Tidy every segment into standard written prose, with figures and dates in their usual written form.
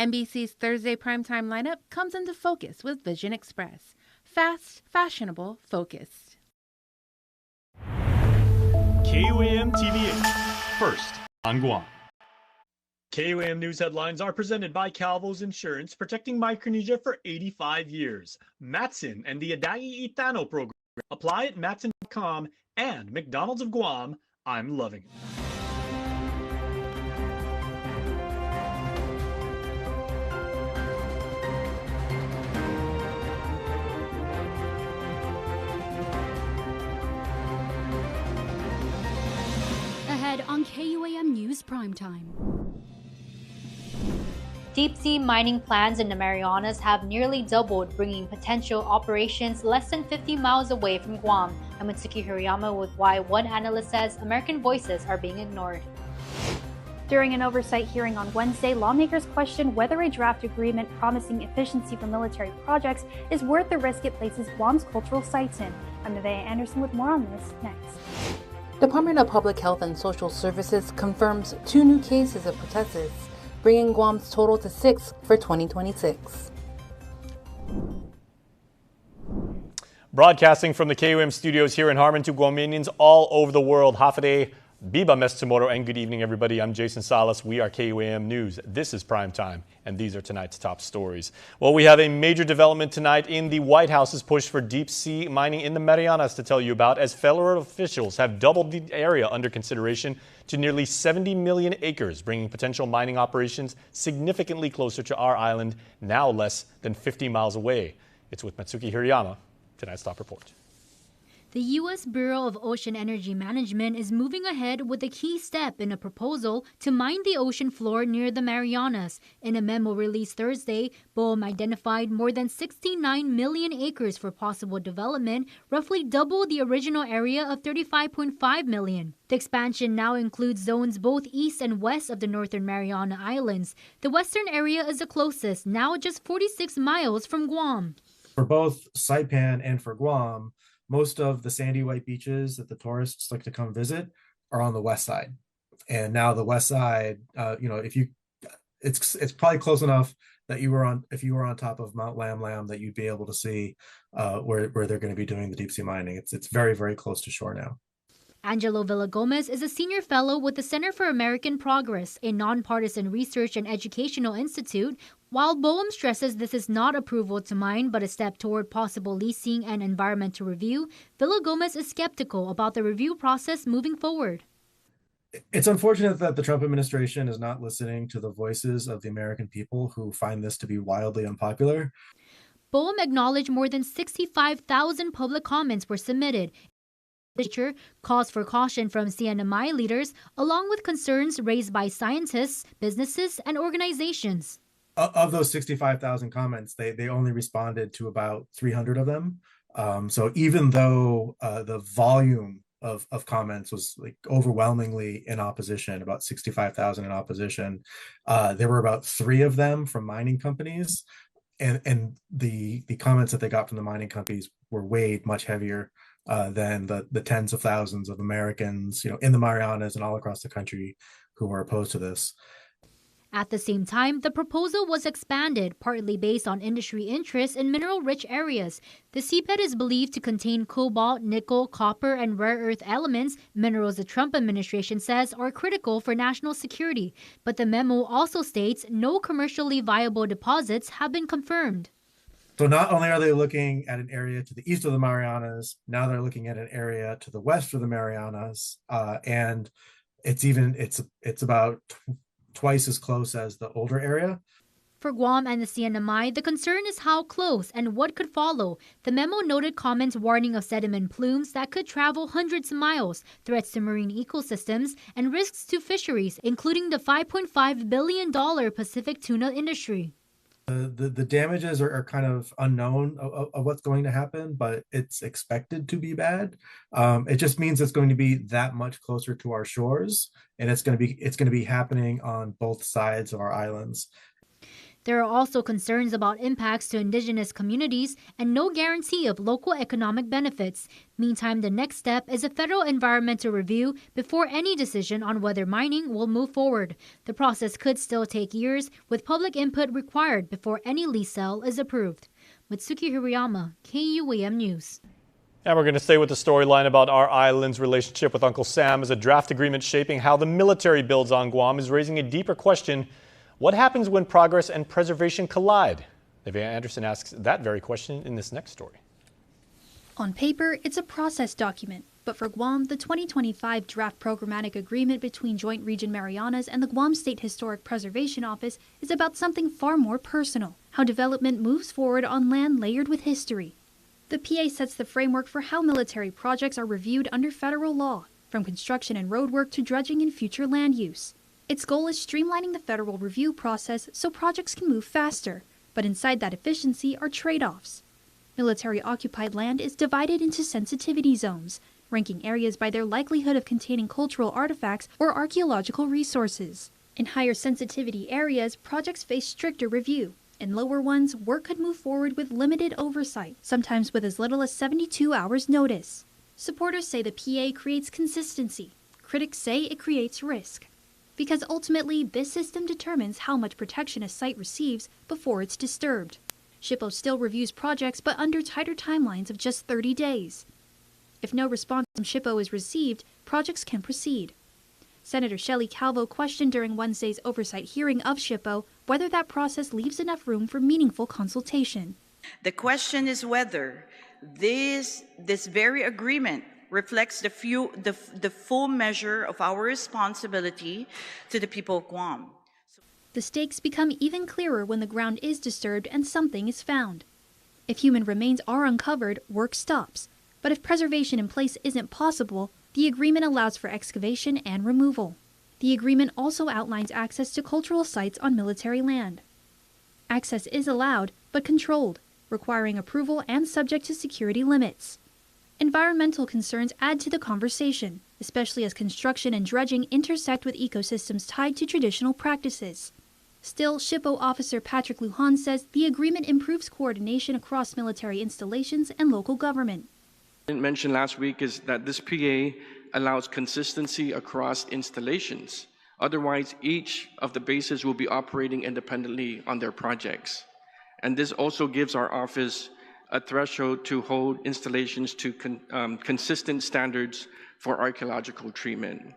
NBC's Thursday primetime lineup comes into focus with Vision Express. Fast, fashionable, focused. KUAM TV8, first on Guam. KUAM News headlines are presented by Calvo's Insurance, protecting Micronesia for 85 years. Matson and the Adai Itano program. Apply at matson.com and McDonald's of Guam. I'm loving it. Ahead on KUAM News Primetime. Deep-sea mining plans in the Marianas have nearly doubled, bringing potential operations less than 50 miles away from Guam. I'm Mitsuki Hirayama with why one analyst says American voices are being ignored. During an oversight hearing on Wednesday, lawmakers questioned whether a draft agreement promising efficiency for military projects is worth the risk it places Guam's cultural sites in. I'm Nevaeh Anderson with more on this next. Department of Public Health and Social Services confirms 2 new cases of Pertussis, bringing Guam's total to 6 for 2026. Broadcasting from the KUAM studios here in Harmon to Guamanians all over the world. Hafade, Biba Mes tomorrow, and good evening, everybody. I'm Jason Salas. We are KUAM News. This is Prime Time, and these are tonight's top stories. Well, we have a major development tonight in the White House's push for deep-sea mining in the Marianas to tell you about, as federal officials have doubled the area under consideration to nearly 70 million acres, bringing potential mining operations significantly closer to our island, now less than 50 miles away. It's with Mitsuki Hirayama. Tonight's top report. The U.S. Bureau of Ocean Energy Management is moving ahead with a key step in a proposal to mine the ocean floor near the Marianas. In a memo released Thursday, BOEM identified more than 69 million acres for possible development, roughly double the original area of 35.5 million. The expansion now includes zones both east and west of the Northern Mariana Islands. The western area is the closest, now just 46 miles from Guam. For both Saipan and for Guam, most of the sandy white beaches that the tourists like to come visit are on the west side. And now the west side, it's probably close enough that if you were on top of Mount Lam Lam, that you'd be able to see where they're going to be doing the deep sea mining. It's very, very close to shore now. Angelo Villagomez is a senior fellow with the Center for American Progress, a nonpartisan research and educational institute. While BOEM stresses this is not approval to mine but a step toward possible leasing and environmental review, Villagomez is skeptical about the review process moving forward. It's unfortunate that the Trump administration is not listening to the voices of the American people who find this to be wildly unpopular. BOEM acknowledged more than 65,000 public comments were submitted. Literature calls for caution from CNMI leaders, along with concerns raised by scientists, businesses, and organizations. Of those 65,000 comments, they only responded to about 300 of them. So even though the volume of comments was like overwhelmingly in opposition, about 65,000 in opposition, there were about 3 of them from mining companies. And the comments that they got from the mining companies were weighed much heavier than the tens of thousands of Americans, in the Marianas and all across the country who were opposed to this. At the same time, the proposal was expanded, partly based on industry interests in mineral-rich areas. The seabed is believed to contain cobalt, nickel, copper, and rare earth elements, minerals the Trump administration says are critical for national security. But the memo also states no commercially viable deposits have been confirmed. So not only are they looking at an area to the east of the Marianas, now they're looking at an area to the west of the Marianas, and it's about twice as close as the older area. For Guam and the CNMI, the concern is how close and what could follow. The memo noted comments warning of sediment plumes that could travel hundreds of miles, threats to marine ecosystems, and risks to fisheries, including the $5.5 billion Pacific tuna industry. The damages are kind of unknown of what's going to happen, but it's expected to be bad. It just means it's going to be that much closer to our shores, and it's going to be happening on both sides of our islands. There are also concerns about impacts to indigenous communities and no guarantee of local economic benefits. Meantime, the next step is a federal environmental review before any decision on whether mining will move forward. The process could still take years, with public input required before any lease sale is approved. Mitsuki Hirayama, KUAM News. And we're going to stay with the storyline about our island's relationship with Uncle Sam, as a draft agreement shaping how the military builds on Guam is raising a deeper question. What happens when progress and preservation collide? Nevaeh Anderson asks that very question in this next story. On paper, it's a process document, but for Guam, the 2025 draft programmatic agreement between Joint Region Marianas and the Guam State Historic Preservation Office is about something far more personal: how development moves forward on land layered with history. The PA sets the framework for how military projects are reviewed under federal law, from construction and roadwork to dredging and future land use. Its goal is streamlining the federal review process so projects can move faster, but inside that efficiency are trade-offs. Military-occupied land is divided into sensitivity zones, ranking areas by their likelihood of containing cultural artifacts or archaeological resources. In higher sensitivity areas, projects face stricter review. In lower ones, work could move forward with limited oversight, sometimes with as little as 72 hours notice. Supporters say the PA creates consistency. Critics say it creates risk, because ultimately this system determines how much protection a site receives before it's disturbed. SHPO still reviews projects, but under tighter timelines of just 30 days. If no response from SHPO is received, projects can proceed. Senator Shelley Calvo questioned during Wednesday's oversight hearing of SHPO whether that process leaves enough room for meaningful consultation. The question is whether this very agreement reflects the full measure of our responsibility to the people of Guam. The stakes become even clearer when the ground is disturbed and something is found. If human remains are uncovered, work stops. But if preservation in place isn't possible, the agreement allows for excavation and removal. The agreement also outlines access to cultural sites on military land. Access is allowed, but controlled, requiring approval and subject to security limits. Environmental concerns add to the conversation, especially as construction and dredging intersect with ecosystems tied to traditional practices. Still, SHPO officer Patrick Lujan says the agreement improves coordination across military installations and local government. Mentioned last week is that this PA allows consistency across installations. Otherwise, each of the bases will be operating independently on their projects. And this also gives our office a threshold to hold installations to consistent standards for archaeological treatment.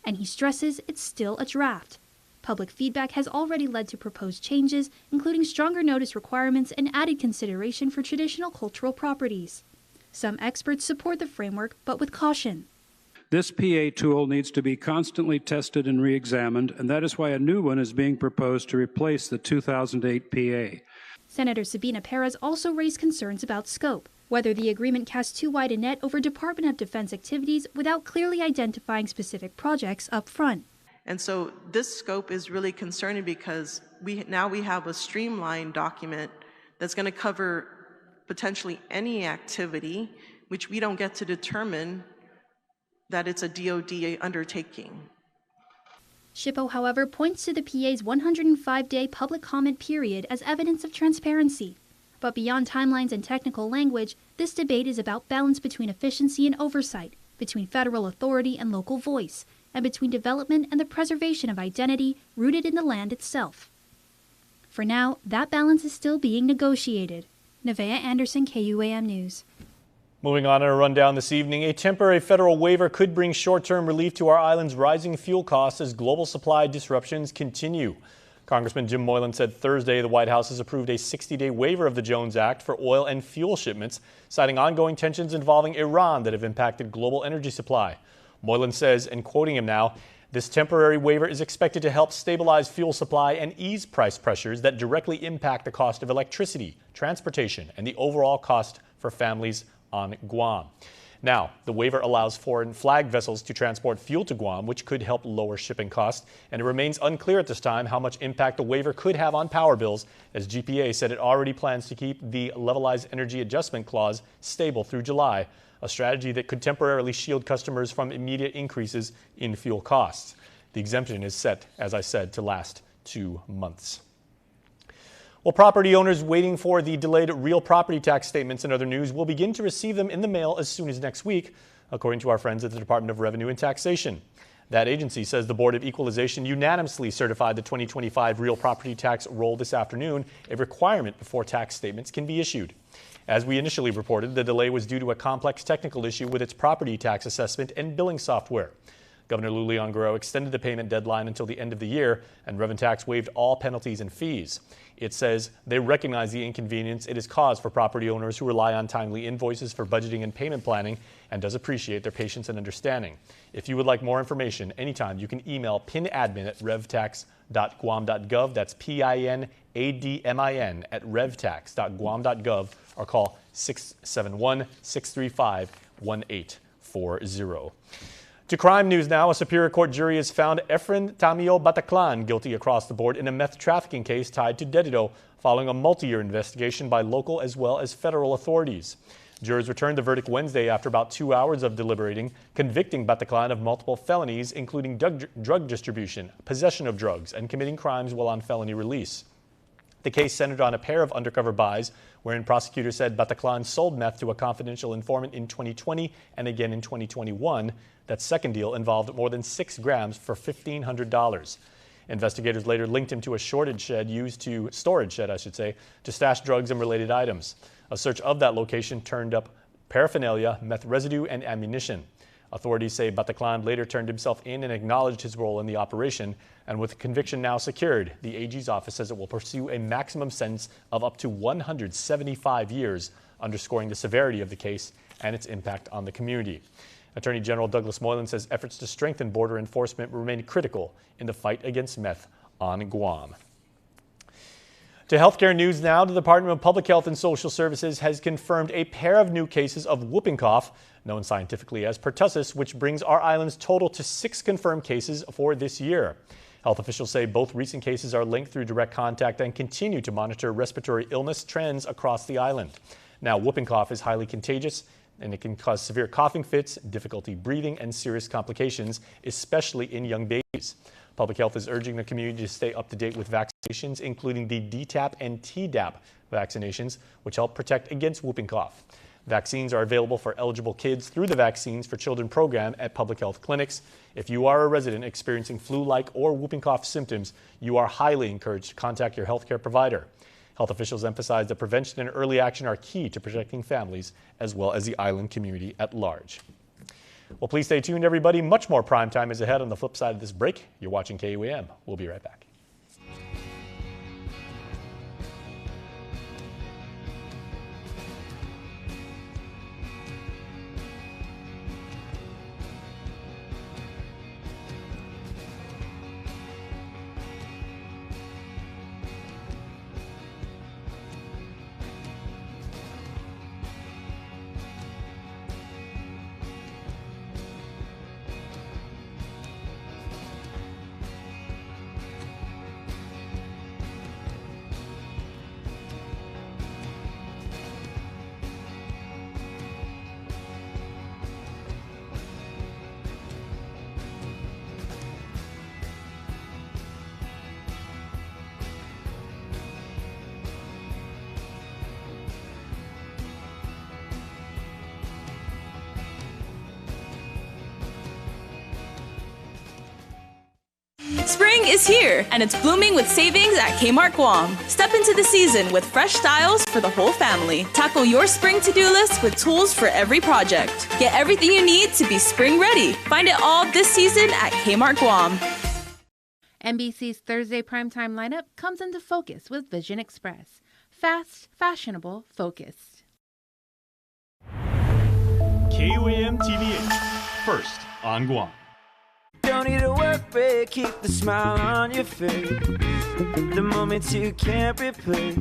And he stresses it's still a draft. Public feedback has already led to proposed changes, including stronger notice requirements and added consideration for traditional cultural properties. Some experts support the framework, but with caution. This PA tool needs to be constantly tested and re-examined, and that is why a new one is being proposed to replace the 2008 PA. Senator Sabina Perez also raised concerns about scope, whether the agreement casts too wide a net over Department of Defense activities without clearly identifying specific projects up front. And so this scope is really concerning because we have a streamlined document that's going to cover potentially any activity, which we don't get to determine that it's a DoD undertaking. SHPO, however, points to the PA's 105-day public comment period as evidence of transparency. But beyond timelines and technical language, this debate is about balance between efficiency and oversight, between federal authority and local voice, and between development and the preservation of identity rooted in the land itself. For now, that balance is still being negotiated. Nevaeh Anderson, KUAM News. Moving on in a rundown this evening, a temporary federal waiver could bring short-term relief to our island's rising fuel costs as global supply disruptions continue. Congressman Jim Moylan said Thursday the White House has approved a 60-day waiver of the Jones Act for oil and fuel shipments, citing ongoing tensions involving Iran that have impacted global energy supply. Moylan says, and quoting him now, this temporary waiver is expected to help stabilize fuel supply and ease price pressures that directly impact the cost of electricity, transportation, and the overall cost for families on Guam. Now, the waiver allows foreign flag vessels to transport fuel to Guam, which could help lower shipping costs, and it remains unclear at this time how much impact the waiver could have on power bills, as GPA said it already plans to keep the Levelized Energy Adjustment Clause stable through July, a strategy that could temporarily shield customers from immediate increases in fuel costs. The exemption is set, as I said, to last 2 months. Well, property owners waiting for the delayed real property tax statements and other news will begin to receive them in the mail as soon as next week, according to our friends at the Department of Revenue and Taxation. That agency says the Board of Equalization unanimously certified the 2025 real property tax roll this afternoon, a requirement before tax statements can be issued. As we initially reported, the delay was due to a complex technical issue with its property tax assessment and billing software. Governor Lou Leon Guerrero extended the payment deadline until the end of the year, and Revenue waived all penalties and fees. It says they recognize the inconvenience it has caused for property owners who rely on timely invoices for budgeting and payment planning, and does appreciate their patience and understanding. If you would like more information, anytime you can email pinadmin@revtax.guam.gov. That's PINADMIN at revtax.guam.gov, or call 671-635-1840. To crime news now, a Superior Court jury has found Efren Tamio Bataclan guilty across the board in a meth trafficking case tied to Dedido, following a multi-year investigation by local as well as federal authorities. Jurors returned the verdict Wednesday after about 2 hours of deliberating, convicting Bataclan of multiple felonies, including drug distribution, possession of drugs, and committing crimes while on felony release. The case centered on a pair of undercover buys, wherein prosecutors said Bataclan sold meth to a confidential informant in 2020 and again in 2021. That second deal involved more than 6 grams for $1,500. Investigators later linked him to a storage shed, to stash drugs and related items. A search of that location turned up paraphernalia, meth residue, and ammunition. Authorities say Bataclan later turned himself in and acknowledged his role in the operation, and with conviction now secured, the AG's office says it will pursue a maximum sentence of up to 175 years, underscoring the severity of the case and its impact on the community. Attorney General Douglas Moylan says efforts to strengthen border enforcement remain critical in the fight against meth on Guam. To healthcare news now, the Department of Public Health and Social Services has confirmed a pair of new cases of whooping cough, known scientifically as pertussis, which brings our island's total to 6 confirmed cases for this year. Health officials say both recent cases are linked through direct contact and continue to monitor respiratory illness trends across the island. Now, whooping cough is highly contagious, and it can cause severe coughing fits, difficulty breathing, and serious complications, especially in young babies. Public Health is urging the community to stay up to date with vaccinations, including the DTaP and Tdap vaccinations, which help protect against whooping cough. Vaccines are available for eligible kids through the Vaccines for Children program at public health clinics. If you are a resident experiencing flu-like or whooping cough symptoms, you are highly encouraged to contact your healthcare provider. Health officials emphasize that prevention and early action are key to protecting families as well as the island community at large. Well, please stay tuned, everybody. Much more prime time is ahead on the flip side of this break. You're watching KUAM. We'll be right back. Spring is here, and it's blooming with savings at Kmart Guam. Step into the season with fresh styles for the whole family. Tackle your spring to-do list with tools for every project. Get everything you need to be spring ready. Find it all this season at Kmart Guam. NBC's Thursday primetime lineup comes into focus with Vision Express. Fast, fashionable, focused. KUAM TVH, first on Guam. Don't need a work break, keep the smile on your face. The moments you can't replace,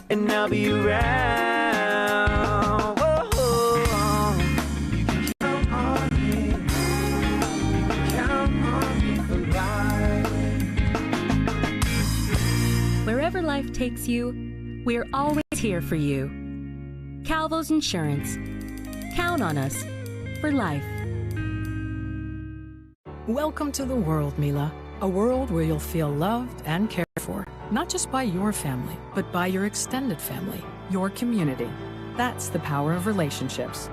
and I'll be around. Whoa. You can count on me. You can count on me for life. Wherever life takes you, we're always here for you. Calvo's Insurance. Count on us for life. Welcome to the world, Mila. A world where you'll feel loved and cared for. not just by your family, but by your extended family, your community. That's the power of relationships.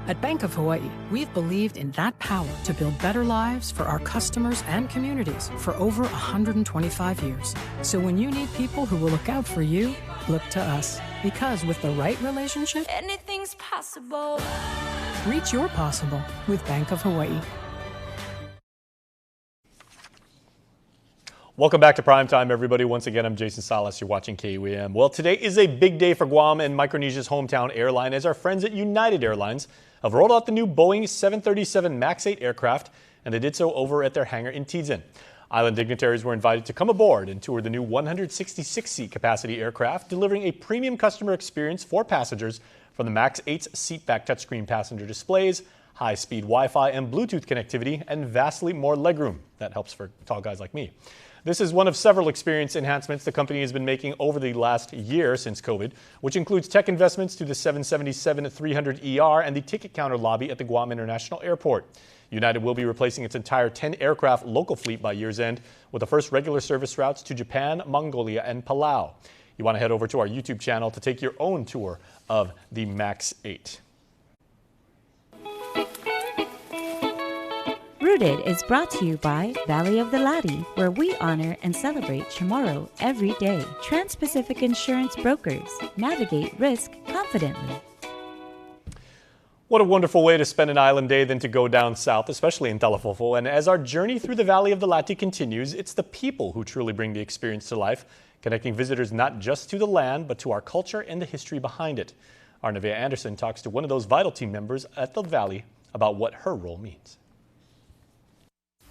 At Bank of Hawaii, we've believed in that power to build better lives for our customers and communities for over 125 years. So when you need people who will look out for you, look to us. Because with the right relationship, anything's possible. Reach your possible with Bank of Hawaii. Welcome back to Primetime, everybody. Once again, I'm Jason Salas. You're watching KUAM. Well, today is a big day for Guam and Micronesia's hometown airline, as our friends at United Airlines have rolled out the new Boeing 737 MAX 8 aircraft, and they did so over at their hangar in Tizen. Island dignitaries were invited to come aboard and tour the new 166-seat capacity aircraft, delivering a premium customer experience for passengers from the MAX 8's seatback touchscreen passenger displays, high-speed Wi-Fi and Bluetooth connectivity, and vastly more legroom. That helps for tall guys like me. This is one of several experience enhancements the company has been making over the last year since COVID, which includes tech investments to the 777-300ER and the ticket counter lobby at the Guam International Airport. United will be replacing its entire 10-aircraft local fleet by year's end, with the first regular service routes to Japan, Mongolia, and Palau. You want to head over to our YouTube channel to take your own tour of the MAX 8. Rooted is brought to you by Valley of the Lati, where we honor and celebrate tomorrow every day. Trans-Pacific Insurance Brokers. Navigate risk confidently. What a wonderful way to spend an island day than to go down south, especially in Talafofo. And as our journey through the Valley of the Lati continues, it's the people who truly bring the experience to life, connecting visitors not just to the land, but to our culture and the history behind it. Our Nevaeh Anderson talks to one of those vital team members at the Valley about what her role means.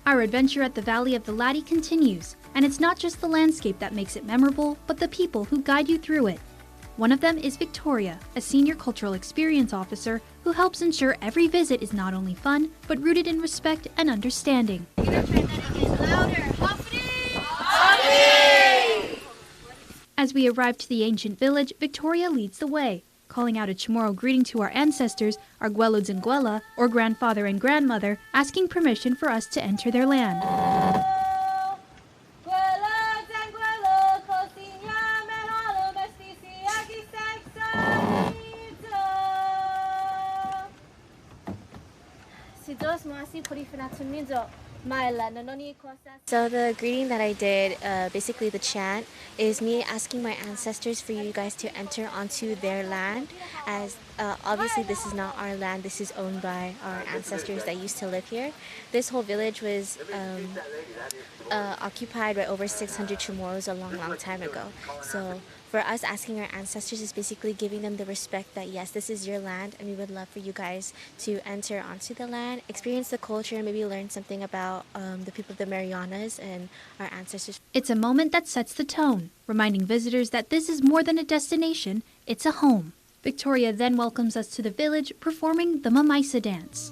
Our adventure at the Valley of the Lati continues, and it's not just the landscape that makes it memorable, but the people who guide you through it. One of them is Victoria, a senior cultural experience officer who helps ensure every visit is not only fun, but rooted in respect and understanding. As we arrive to the ancient village, Victoria leads the way, calling out a Chamorro greeting to our ancestors, our Gueluds and Guela, or grandfather and grandmother, asking permission for us to enter their land. So the greeting that I did, basically the chant, is me asking my ancestors for you guys to enter onto their land, as obviously this is not our land, this is owned by our ancestors that used to live here. This whole village was occupied by over 600 Chamorros a long time ago. So for us, asking our ancestors is basically giving them the respect that yes, this is your land, and we would love for you guys to enter onto the land, experience the culture, and maybe learn something about the people of the Marianas and our ancestors. It's a moment that sets the tone, reminding visitors that this is more than a destination, it's a home. Victoria then welcomes us to the village, performing the Mamaisa dance.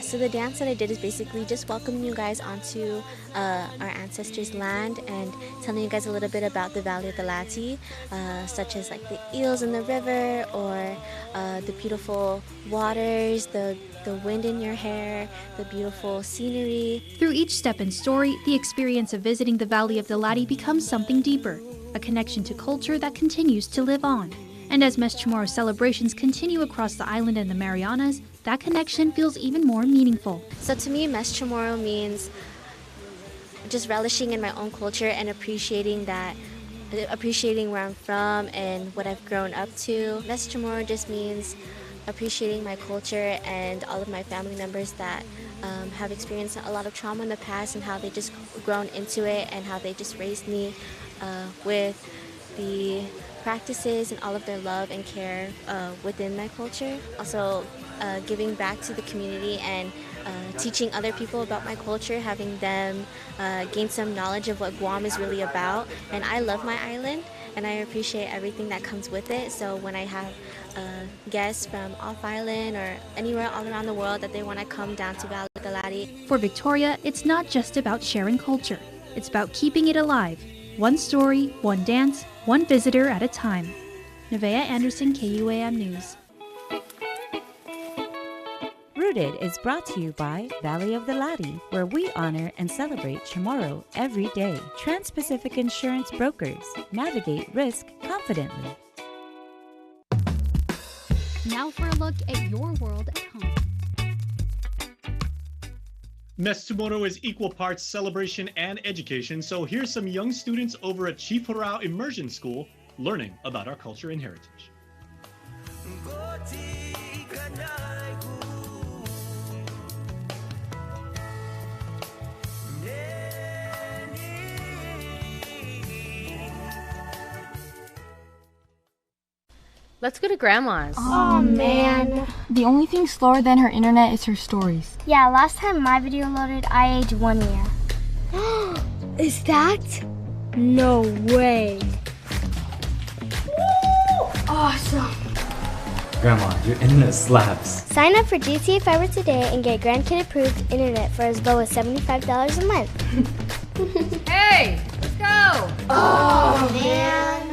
So the dance that I did is basically just welcoming you guys onto our ancestors' land and telling you guys a little bit about the Valley of the Lati, such as like the eels in the river, or the beautiful waters, the wind in your hair, the beautiful scenery. Through each step and story, the experience of visiting the Valley of the Lati becomes something deeper, a connection to culture that continues to live on. And as Mes Chamorro celebrations continue across the island and the Marianas, that connection feels even more meaningful. So to me, Mes Chamorro means just relishing in my own culture and appreciating where I'm from and what I've grown up to. Mes Chamorro just means appreciating my culture and all of my family members that have experienced a lot of trauma in the past, and how they just grown into it, and how they just raised me with the practices and all of their love and care within my culture. Also giving back to the community and teaching other people about my culture, having them gain some knowledge of what Guam is really about. And I love my island, and I appreciate everything that comes with it. So when I have guests from off island or anywhere all around the world that they want to come down to Valley of the Lati. For Victoria, it's not just about sharing culture. It's about keeping it alive, One story, one dance, one visitor at a time. Nevaeh Anderson, KUAM News. Rooted is brought to you by Valley of the Ladi, where we honor and celebrate tomorrow every day. Trans-Pacific Insurance Brokers. Navigate risk confidently. Now for a look at your world at home. Meth tomorrow is equal parts celebration and education, so here's some young students over at Chief Hurrah Immersion School learning about our culture and heritage. Let's go to Grandma's. Oh man. The only thing slower than her internet is her stories. Yeah, last time my video loaded, I aged 1 year. Is that? No way. Woo! Awesome. Grandma, your internet slaps. Sign up for GTA Fiber today and get grandkid approved internet for as low as $75 a month. Hey, let's go. Oh man.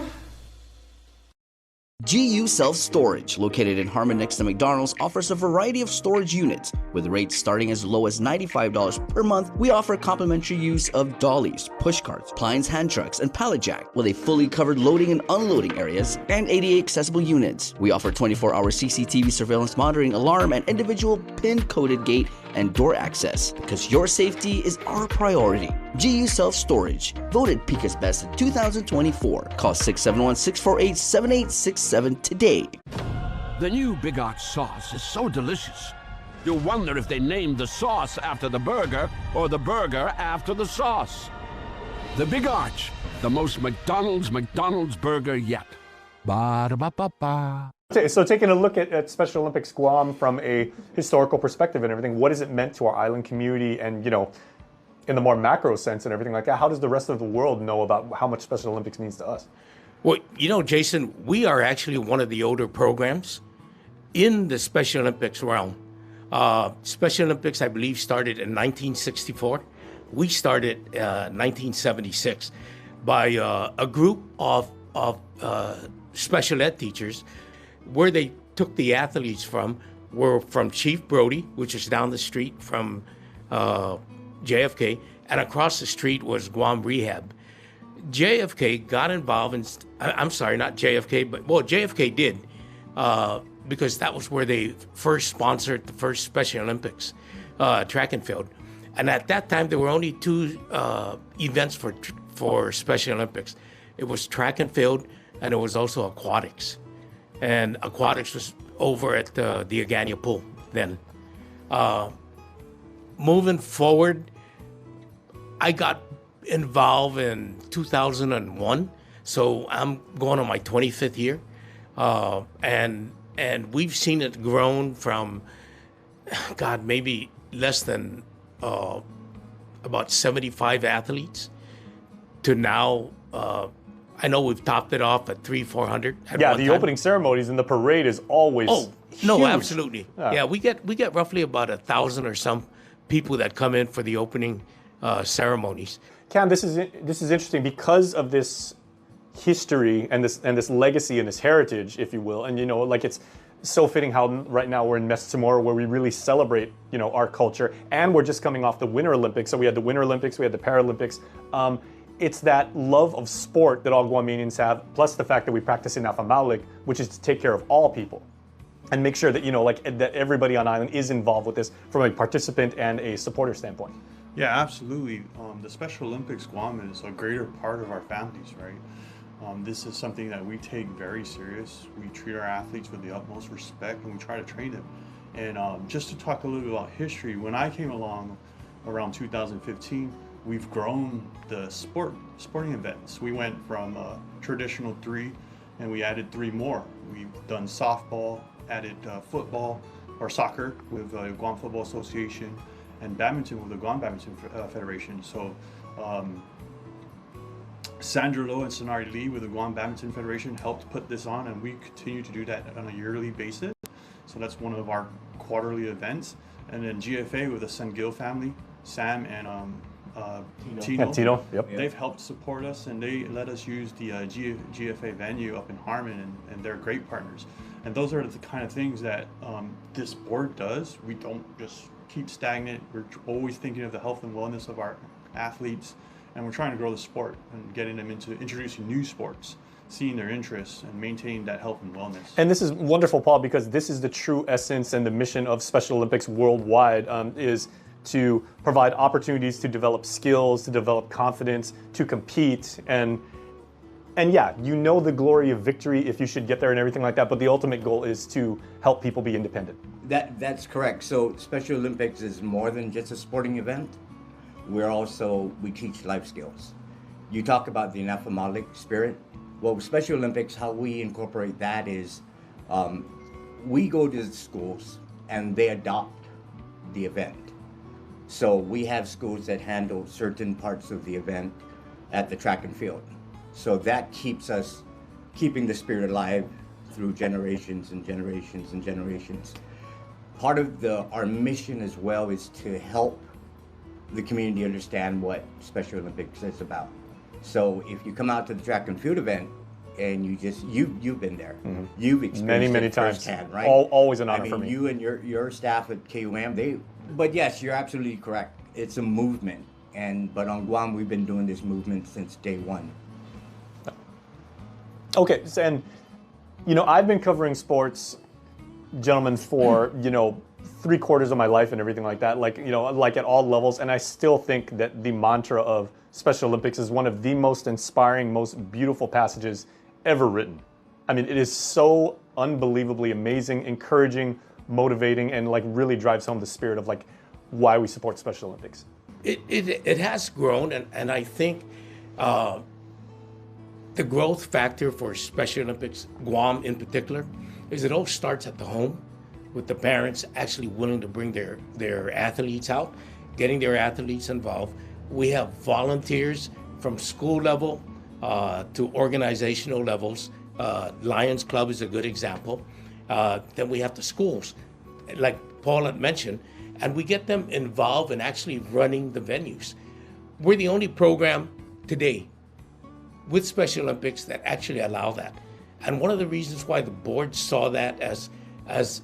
GU Self Storage, located in Harmon next to McDonald's, offers a variety of storage units. With rates starting as low as $95 per month, we offer complimentary use of dollies, push carts, appliance hand trucks, and pallet jack, with a fully covered loading and unloading areas and ADA accessible units. We offer 24-hour CCTV surveillance monitoring, alarm, and individual pin-coded gate and door access, because your safety is our priority. GU Self Storage, voted Pika's Best in 2024. Call 671-648-7867 today. The new Big Arch sauce is so delicious. You'll wonder if they named the sauce after the burger or the burger after the sauce. The Big Arch, the most McDonald's burger yet. Ba-da-ba-ba-ba. So taking a look at Special Olympics Guam from a historical perspective and everything, what has it meant to our island community and, you know, in the more macro sense and everything like that, how does the rest of the world know about how much Special Olympics means to us? Well, you know, Jason, we are actually one of the older programs in the Special Olympics realm. Special Olympics, I believe, started in 1964. We started 1976 by a group of special ed teachers. Where they took the athletes from were from Chief Brody, which is down the street from JFK, and across the street was Guam Rehab. JFK got involved in, I'm sorry, not JFK, but, well, JFK did, because that was where they first sponsored the first Special Olympics, track and field. And at that time, there were only two events for Special Olympics. It was track and field, and it was also aquatics. And aquatics was over at the Agania Pool then. Moving forward, I got involved in 2001, so I'm going on my 25th year. And we've seen it grown from, God, maybe less than about 75 athletes to now, I know we've topped it off at 300-400. Yeah, the opening ceremonies and the parade is always huge. No, absolutely. Yeah, we get roughly about 1,000 or some people that come in for the opening ceremonies. Cam, this is interesting because of this history and this legacy and this heritage, if you will, and you know, like it's so fitting how right now we're in Meth tomorrow, where we really celebrate, you know, our culture, and we're just coming off the Winter Olympics. So we had the Winter Olympics, we had the Paralympics. It's that love of sport that all Guamanians have, plus the fact that we practice in Afamalik, which is to take care of all people and make sure that, you know, like that everybody on island is involved with this from a participant and a supporter standpoint. Yeah, absolutely. The Special Olympics Guam is a greater part of our families, right? This is something that we take very serious. We treat our athletes with the utmost respect, and we try to train them. And just to talk a little bit about history, when I came along around 2015, we've grown the sporting events. We went from traditional 3, and we added 3 more. We've done softball, added football or soccer with Guam Football Association, and badminton with the Guam Badminton Federation. So Sandra Lowe and Sonari Lee with the Guam Badminton Federation helped put this on, and we continue to do that on a yearly basis. So that's one of our quarterly events. And then GFA with the Sen Gill family, Sam and Tino, yep. They've helped support us, and they let us use the GFA venue up in Harmon, and they're great partners. And those are the kind of things that this board does. We don't just keep stagnant. We're always thinking of the health and wellness of our athletes, and we're trying to grow the sport and getting them into introducing new sports, seeing their interests, and maintaining that health and wellness. And this is wonderful, Paul, because this is the true essence and the mission of Special Olympics worldwide, is to provide opportunities to develop skills, to develop confidence, to compete. And yeah, you know the glory of victory if you should get there and everything like that, but the ultimate goal is to help people be independent. That's correct. So Special Olympics is more than just a sporting event. We teach life skills. You talk about the anaphemalic spirit. Well, Special Olympics, how we incorporate that is we go to the schools and they adopt the event. So we have schools that handle certain parts of the event at the track and field. So that keeps us keeping the spirit alive through generations and generations and generations. Part of our mission as well is to help the community understand what Special Olympics is about. So if you come out to the track and field event and you've been there, you've experienced many it times, firsthand, right? Always an honor for me. You and your staff at KUAM, but yes, you're absolutely correct. It's a movement, but on Guam we've been doing this movement since day one. Okay, and I've been covering sports, gentlemen, for 3/4 of my life and everything like that, like at all levels, and I still think that the mantra of Special Olympics is one of the most inspiring, most beautiful passages ever written. I mean, it is so unbelievably amazing, encouraging, motivating, and really drives home the spirit of why we support Special Olympics. It has grown, and I think the growth factor for Special Olympics, Guam in particular, is it all starts at the home, with the parents actually willing to bring their athletes out, getting their athletes involved. We have volunteers from school level to organizational levels. Lions Club is a good example. Then we have the schools, like Paul had mentioned, and we get them involved in actually running the venues. We're the only program today with Special Olympics that actually allow that. And one of the reasons why the board saw that as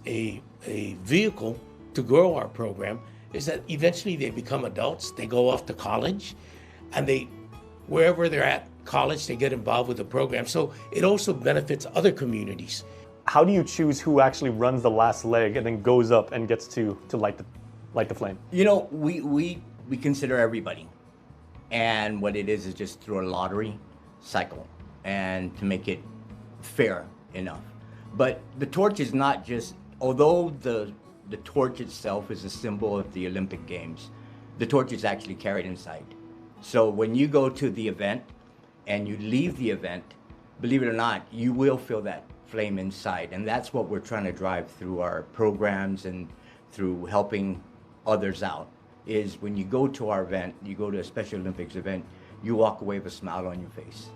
a vehicle to grow our program is that eventually they become adults, they go off to college, and wherever they're at college, they get involved with the program. So it also benefits other communities. How do you choose who actually runs the last leg and then goes up and gets to light the flame? We consider everybody. And what it is just through a lottery cycle and to make it fair enough. But the torch is not just, although the torch itself is a symbol of the Olympic Games, the torch is actually carried inside. So when you go to the event and you leave the event, believe it or not, you will feel that flame inside. And that's what we're trying to drive through our programs and through helping others out, is when you go to our event, you go to a Special Olympics event, you walk away with a smile on your face,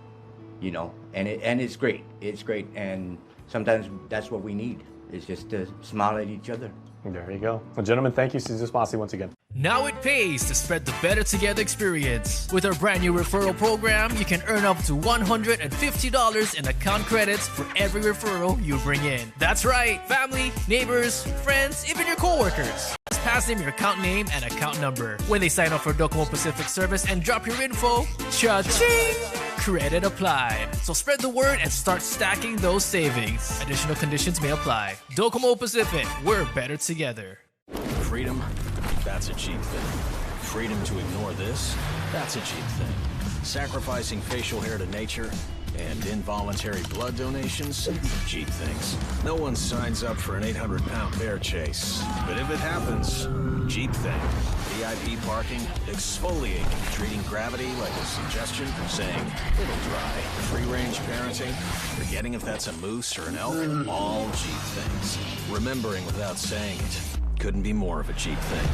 and it's great. It's great. And sometimes that's what we need, is just to smile at each other. There you go. Well, gentlemen, thank you, Cesar Spassi, once again. Now it pays to spread the Better Together experience. With our brand new referral program, you can earn up to $150 in account credits for every referral you bring in. That's right, family, neighbors, friends, even your coworkers. Just pass them your account name and account number. When they sign up for Docomo Pacific service and drop your info, cha-ching! Credit applied. So spread the word and start stacking those savings. Additional conditions may apply. Docomo Pacific, we're better together. Freedom, that's a cheap thing. Freedom to ignore this, that's a cheap thing. Sacrificing facial hair to nature and involuntary blood donations, cheap things. No one signs up for an 800-pound bear chase. But if it happens, cheap thing. VIP parking, exfoliating, treating gravity like a suggestion, saying it'll dry. Free-range parenting, forgetting if that's a moose or an elk, all cheap things. Remembering without saying it, couldn't be more of a cheap thing.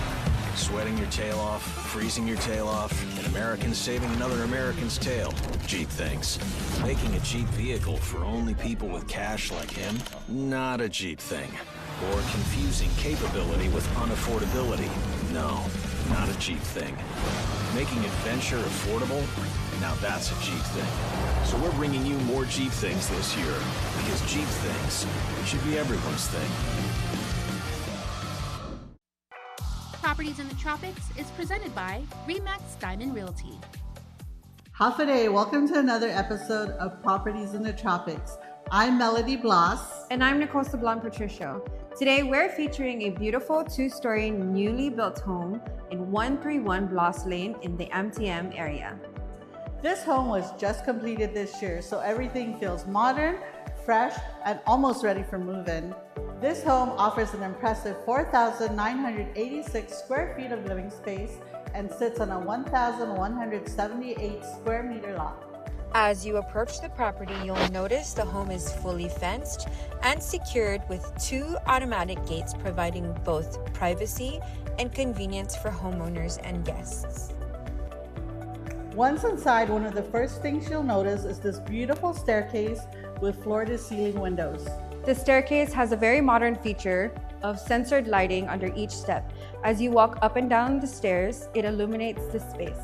Sweating your tail off, freezing your tail off, an American saving another American's tail. Cheap things. Making a cheap vehicle for only people with cash like him? Not a cheap thing. Or confusing capability with unaffordability? No. not a cheap thing. Making adventure affordable, now that's a Jeep thing. So we're bringing you more Jeep things this year, because Jeep things should be everyone's thing. Properties in the Tropics is presented by RE/MAX Diamond Realty. Hafa, welcome to another episode of Properties in the Tropics. I'm Melody Blas. And I'm Nicole Sablon Patricio. Today we're featuring a beautiful two-story newly built home in 131 Blas Lane in the MTM area. This home was just completed this year, so everything feels modern, fresh, and almost ready for move-in. This home offers an impressive 4,986 square feet of living space and sits on a 1,178 square meter lot. As you approach the property, you'll notice the home is fully fenced and secured with 2 automatic gates, providing both privacy and convenience for homeowners and guests. Once inside, one of the first things you'll notice is this beautiful staircase with floor-to-ceiling windows. The staircase has a very modern feature of sensored lighting under each step. As you walk up and down the stairs, it illuminates the space.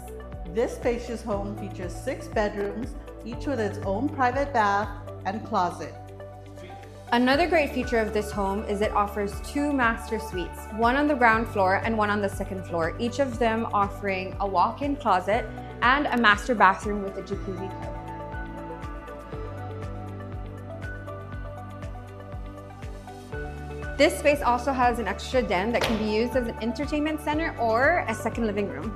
This spacious home features 6 bedrooms, each with its own private bath and closet. Another great feature of this home is it offers 2 master suites, one on the ground floor and one on the second floor, each of them offering a walk-in closet and a master bathroom with a jacuzzi tub. This space also has an extra den that can be used as an entertainment center or a second living room.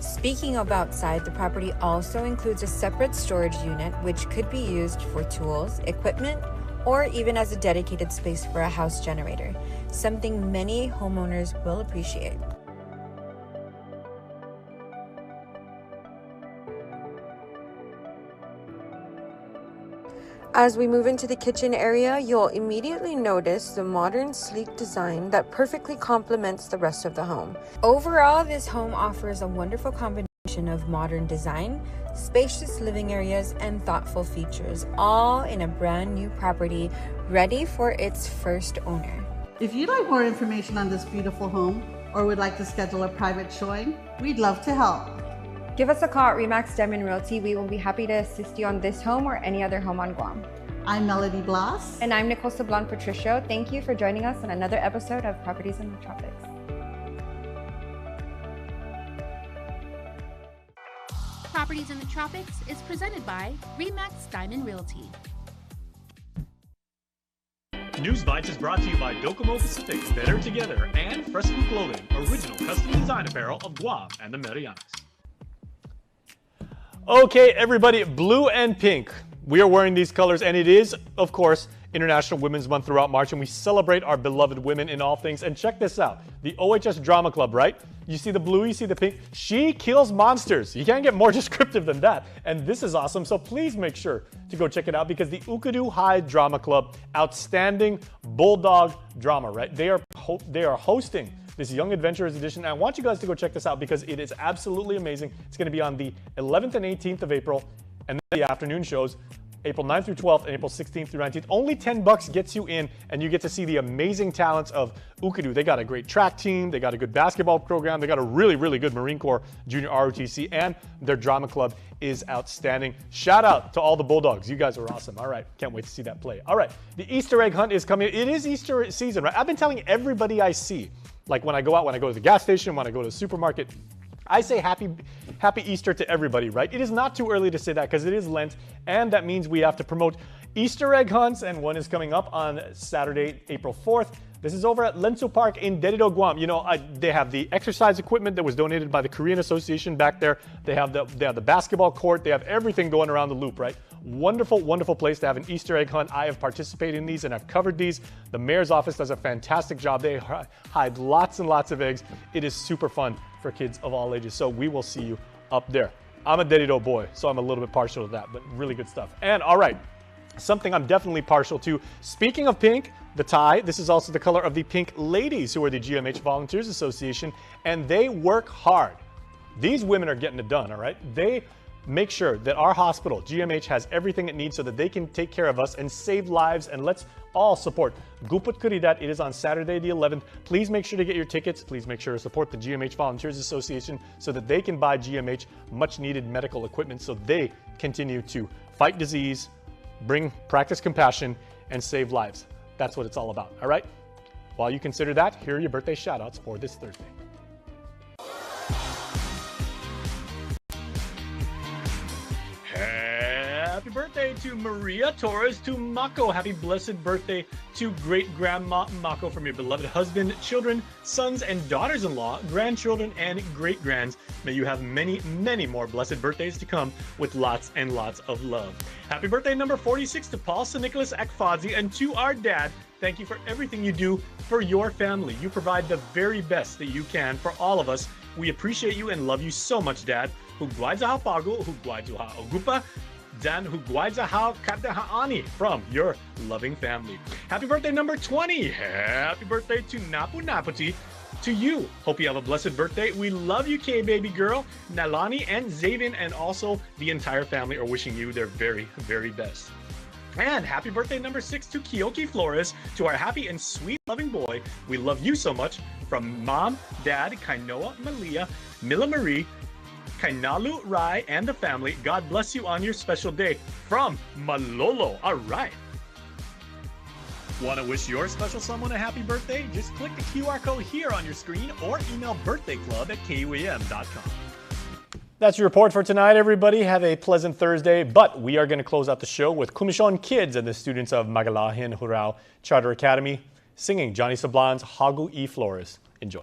Speaking of outside, the property also includes a separate storage unit which could be used for tools, equipment, or even as a dedicated space for a house generator, something many homeowners will appreciate. As we move into the kitchen area, you'll immediately notice the modern, sleek design that perfectly complements the rest of the home. Overall, this home offers a wonderful combination of modern design, spacious living areas, and thoughtful features, all in a brand new property ready for its first owner. If you'd like more information on this beautiful home or would like to schedule a private showing, we'd love to help. Give us a call at RE/MAX Diamond Realty. We will be happy to assist you on this home or any other home on Guam. I'm Melody Blas. And I'm Nicole Sablon Patricio. Thank you for joining us on another episode of Properties in the Tropics. Properties in the Tropics is presented by RE/MAX Diamond Realty. News Bites is brought to you by Docomo Pacific, Better Together, and Fresco Clothing, original custom design apparel of Guam and the Marianas. Okay, everybody, blue and pink. We are wearing these colors, and it is, of course, International Women's Month throughout March, and we celebrate our beloved women in all things. And check this out, the OHS Drama Club, right? You see the blue, you see the pink. She kills monsters. You can't get more descriptive than that. And this is awesome, so please make sure to go check it out, because the Ukadu High Drama Club, outstanding bulldog drama, right? They are hosting this Young Adventurers edition. And I want you guys to go check this out because it is absolutely amazing. It's going to be on the 11th and 18th of April, and then the afternoon shows, April 9th through 12th and April 16th through 19th. Only $10 gets you in, and you get to see the amazing talents of Ukadu. They got a great track team, they got a good basketball program, they got a really, really good Marine Corps Junior ROTC, and their drama club is outstanding. Shout out to all the Bulldogs. You guys are awesome. All right, can't wait to see that play. All right, the Easter egg hunt is coming. It is Easter season, right? I've been telling everybody I see, like when I go out, when I go to the gas station, when I go to the supermarket, I say happy Easter to everybody, right? It is not too early to say that because it is Lent, and that means we have to promote Easter egg hunts, and one is coming up on Saturday, April 4th. This is over at Lenso Park in Dedido, Guam. You know, they have the exercise equipment that was donated by the Korean Association back there. They have the basketball court. They have everything going around the loop, right? Wonderful, wonderful place to have an Easter egg hunt. I have participated in these and I've covered these. The mayor's office does a fantastic job. They hide lots and lots of eggs. It is super fun for kids of all ages. So we will see you up there. I'm a Dedido boy, so I'm a little bit partial to that, but really good stuff. And all right, something I'm definitely partial to. Speaking of pink, the tie, this is also the color of the Pink Ladies, who are the GMH Volunteers Association, and they work hard. These women are getting it done, all right? make sure that our hospital, GMH, has everything it needs so that they can take care of us and save lives. And let's all support Guput Kuridad. It is on Saturday the 11th. Please make sure to get your tickets. Please make sure to support the GMH Volunteers Association so that they can buy GMH much needed medical equipment so they continue to fight disease, practice compassion, and save lives. That's what it's all about, all right? While you consider that, here are your birthday shout-outs for this Thursday. Happy birthday to Maria Torres to Mako. Happy blessed birthday to great-grandma Mako from your beloved husband, children, sons and daughters-in-law, grandchildren and great-grands. May you have many, many more blessed birthdays to come with lots and lots of love. Happy birthday number 46 to Paul St. Nicholas Akfazi and to our dad. Thank you for everything you do for your family. You provide the very best that you can for all of us. We appreciate you and love you so much, Dad. Hugwai sa hapago, hugwai sa ogupa, dan hugwai sa kadahaani from your loving family. Happy birthday number 20. Happy birthday to Napu Naputi. To you, hope you have a blessed birthday. We love you, K-baby girl. Nalani and Zavin and also the entire family are wishing you their very, very best. And happy birthday number 6 to Kiyoki Flores, to our happy and sweet loving boy. We love you so much. From Mom, Dad, Kainoa, Malia, Mila Marie, Kainalu, Rai, and the family. God bless you on your special day. From Malolo. All right. Want to wish your special someone a happy birthday? Just click the QR code here on your screen or email birthdayclub@kuam.com. That's your report for tonight, everybody. Have a pleasant Thursday. But we are going to close out the show with Kumishon Kids and the students of Magalahin Hurao Charter Academy singing Johnny Sablan's Hagu E Flores. Enjoy.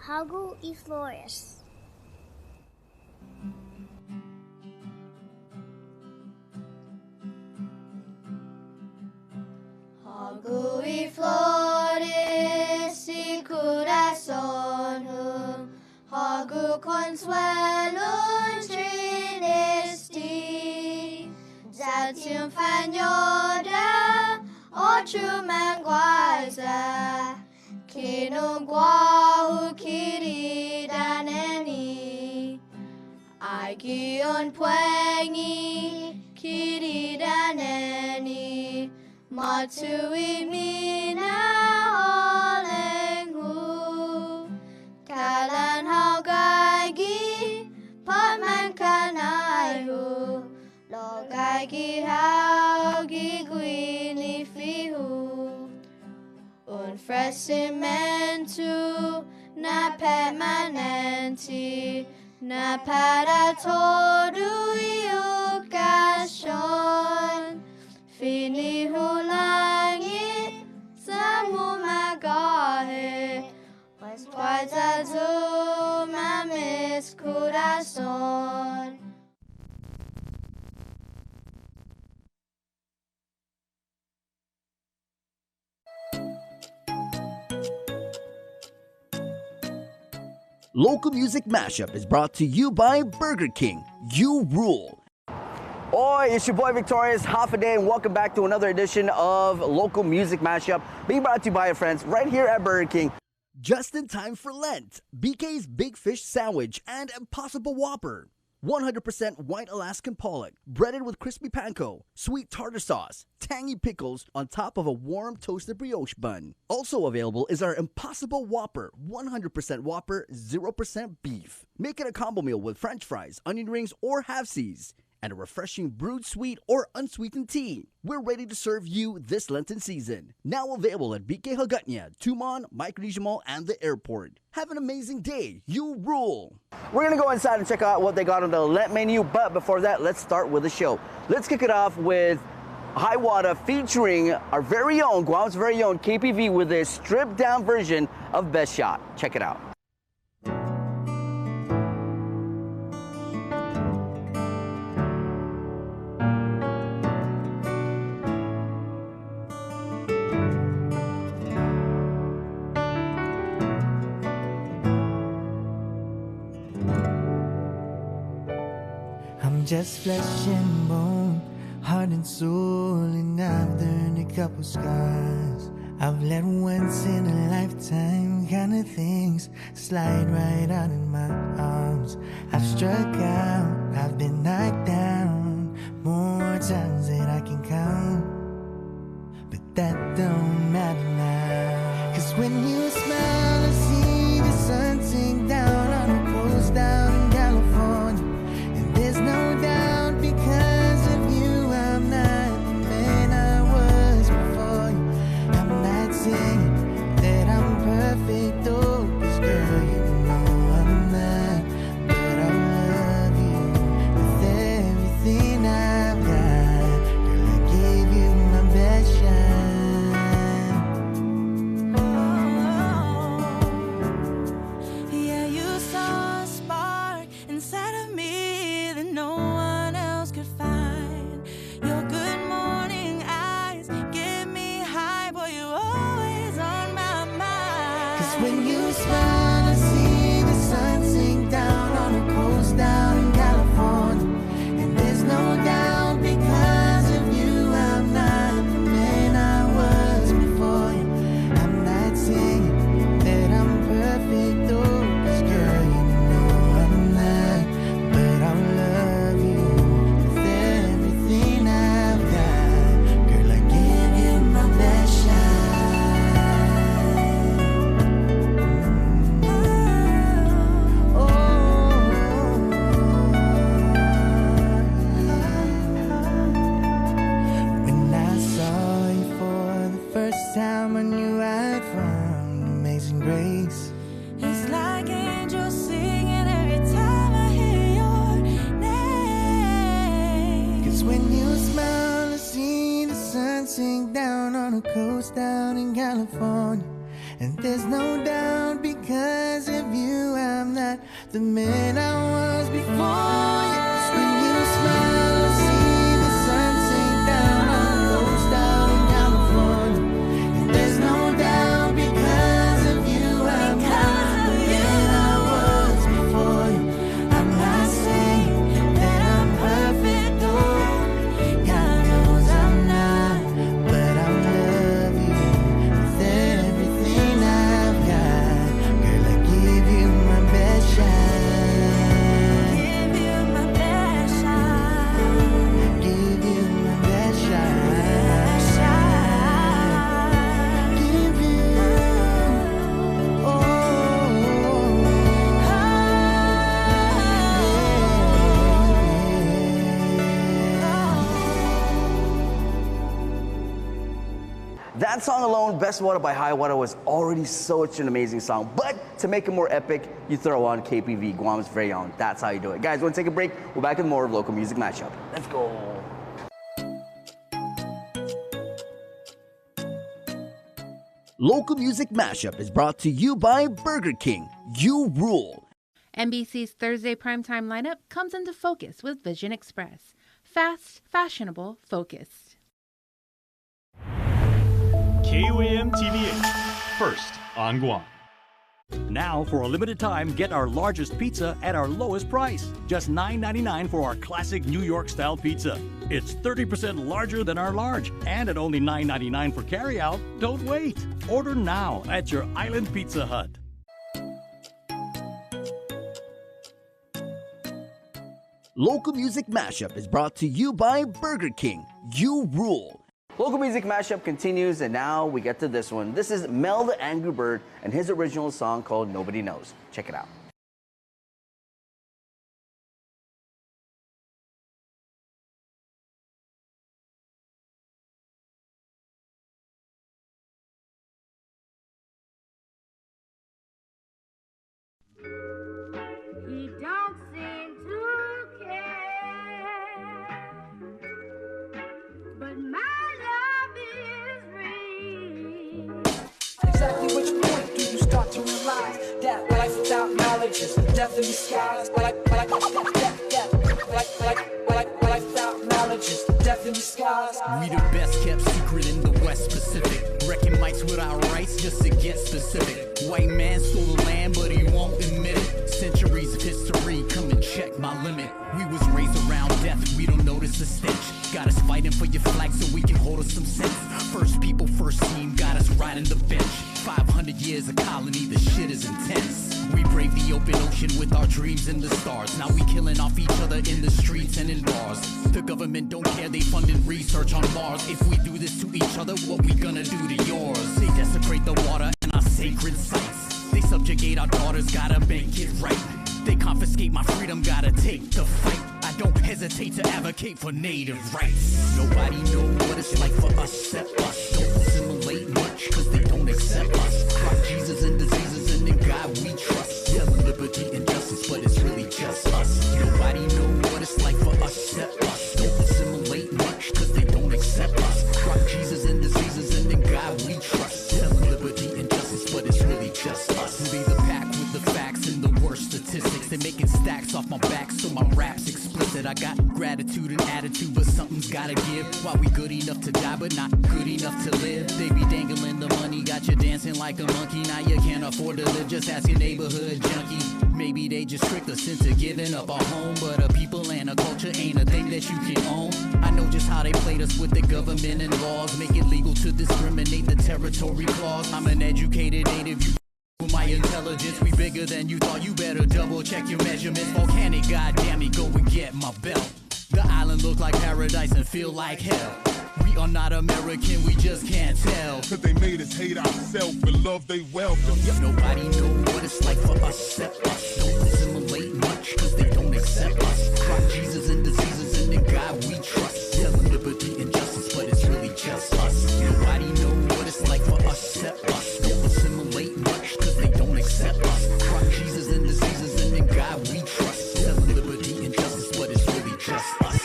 Hagu E Flores. Hagu e flores, si corazón, hagu consuelo trinesti, zatium fanyoda, ocho manguaza, kinum guahu kiridaneni, aigion puengi kiridaneni, Matui mina olenghu Kalan hau gaigi Patman kanaihu Lo gaigi hau giguini fihu Un fresimentu Na permanenti Na para todo occasion Fini hulangit sa mumagahe Was quite mamis corazon. Local Music Mashup is brought to you by Burger King. You rule. Oi, it's your boy Victorious, half a day, and welcome back to another edition of Local Music Mashup, being brought to you by your friends right here at Burger King. Just in time for Lent, BK's Big Fish Sandwich and Impossible Whopper. 100% white Alaskan pollock, breaded with crispy panko, sweet tartar sauce, tangy pickles on top of a warm toasted brioche bun. Also available is our Impossible Whopper, 100% Whopper, 0% beef. Make it a combo meal with french fries, onion rings, or half-seas, and a refreshing brewed sweet or unsweetened tea. We're ready to serve you this Lenten season. Now available at BK Hagutnya, Tumon, Mike Regional, and the airport. Have an amazing day. You rule. We're going to go inside and check out what they got on the Lent menu, but before that, let's start with the show. Let's kick it off with High Water featuring our very own, Guam's very own KPV with a stripped down version of Best Shot. Check it out. Just flesh and bone, heart and soul, and I've learned a couple scars. I've let once in a lifetime kind of things slide right out in my arms. I've struck out I've been knocked down more times than I can count, but that don't matter now. 'Cause when you smile, I see the sun sink down on a coast down in California. And there's no doubt because of you, I'm not the man I was before you. I'm not saying that I'm perfect, though, 'cause girl, you know I'm not. But I love you with everything I've got. Girl, I gave you my best shot. Yeah, you saw a spark inside of me that no one else could find. Your good morning eyes get me high, boy, you're always on my mind. 'Cause when you smile, I see the sun sink down on a coast down in California. And there's no doubt because of you, I'm not the man I was before you. I'm not saying that I'm perfect, though, 'cause girl, you know I'm not. But I love you with everything I've got. Girl, I give you my best shot. When I saw you for the first time, I knew I'd found amazing grace. It's like angels singing every time I hear your name. 'Cause when you smile, I see the sun sink down on a coast down in California. And there's no doubt because of you, I'm not the man I was before you. 'Cause when you smile, I see the sun sink down on a coast down in California. And there's no doubt because of you, I'm not the man I was before you. I'm not saying that I'm perfect, though, God knows I'm not. But I love you with everything I've got. Girl, I give you my best shot. Give you my best shot. Give you my best shot. Give you, That song alone, Best Water by High Water, was already such an amazing song. But to make it more epic, you throw on KPV, Guam's very own. That's how you do it. Guys, we're gonna take a break. We're back with more of Local Music Mashup. Let's go. Local Music Mashup is brought to you by Burger King. You rule. NBC's Thursday primetime lineup comes into focus with Vision Express. Fast, fashionable, focused. KUAM TV8, first on Guam. Now, for a limited time, get our largest pizza at our lowest price. Just $9.99 for our classic New York-style pizza. It's 30% larger than our large, and at only $9.99 for carryout. Don't wait. Order now at your Island Pizza Hut. Local Music Mashup is brought to you by Burger King. You rule. Local Music Mashup continues, and now we get to this one. This is Mel the Angry Bird and his original song called Nobody Knows. Check it out. He don't seem to care, but my love is real. Exactly which point do you start to realize that life without knowledge is death in disguise? Life without knowledge is death in disguise. We the best kept secret in the West Pacific. Wrecking mics without rights just to get specific. White man stole the land, but he won't admit it. Centuries of history, come and check my limit. We was raised around death, we don't notice the stench. Got us fighting for your flag so we can hold us some sense. First people, first first team got us riding the bench. 500 years of colony, the shit is intense. We brave the open ocean with our dreams in the stars. Now we killing off each other in the streets and in bars. The government don't care, they funding research on Mars. If we do this to each other, what we gonna do to yours? They desecrate the water and our sacred sites. They subjugate our daughters, gotta make it right. They confiscate my freedom, gotta take the fight. I don't hesitate to advocate for native rights. Nobody know what it's like for us except us. Don't assimilate much, cause they don't accept us. Rock Jesus and diseases and in God we trust. Tell them liberty and justice, but it's really just us. Nobody know what it's like for us except us. Don't assimilate much, cause they don't accept us. Rock Jesus and diseases and in God we trust. Tell them liberty and justice, but it's really just us. Be the pack with the facts and the worst statistics. They making stacks off my back, so my rap's explicit. I got gratitude and attitude, but something's gotta give. Why we good enough to die, but not good enough to live? They be dangling the money, got you dancing like a monkey. Now you can't afford to live, just ask your neighborhood junkie. Maybe they just tricked us into giving up our home, but a people and a culture ain't a thing that you can own. I know just how they played us with the government and laws, make it legal to discriminate the territory clause. I'm an educated native, you with my intelligence, we bigger than you thought. You better double check your measurements. Volcanic, goddamn it, go and get my belt. The island look like paradise and feel like hell. We are not American, we just can't tell. Cause they made us hate ourselves but love they welcome. Nobody know what it's like for us except us. Don't assimilate much, cause they don't accept us. Rock Jesus and diseases and in God we trust. Tell them liberty and justice, but it's really just us. Nobody know what it's like for us except us. Don't assimilate much, cause they don't accept us. Rock Jesus and diseases and in God we trust. Tell them liberty and justice, but it's really just us.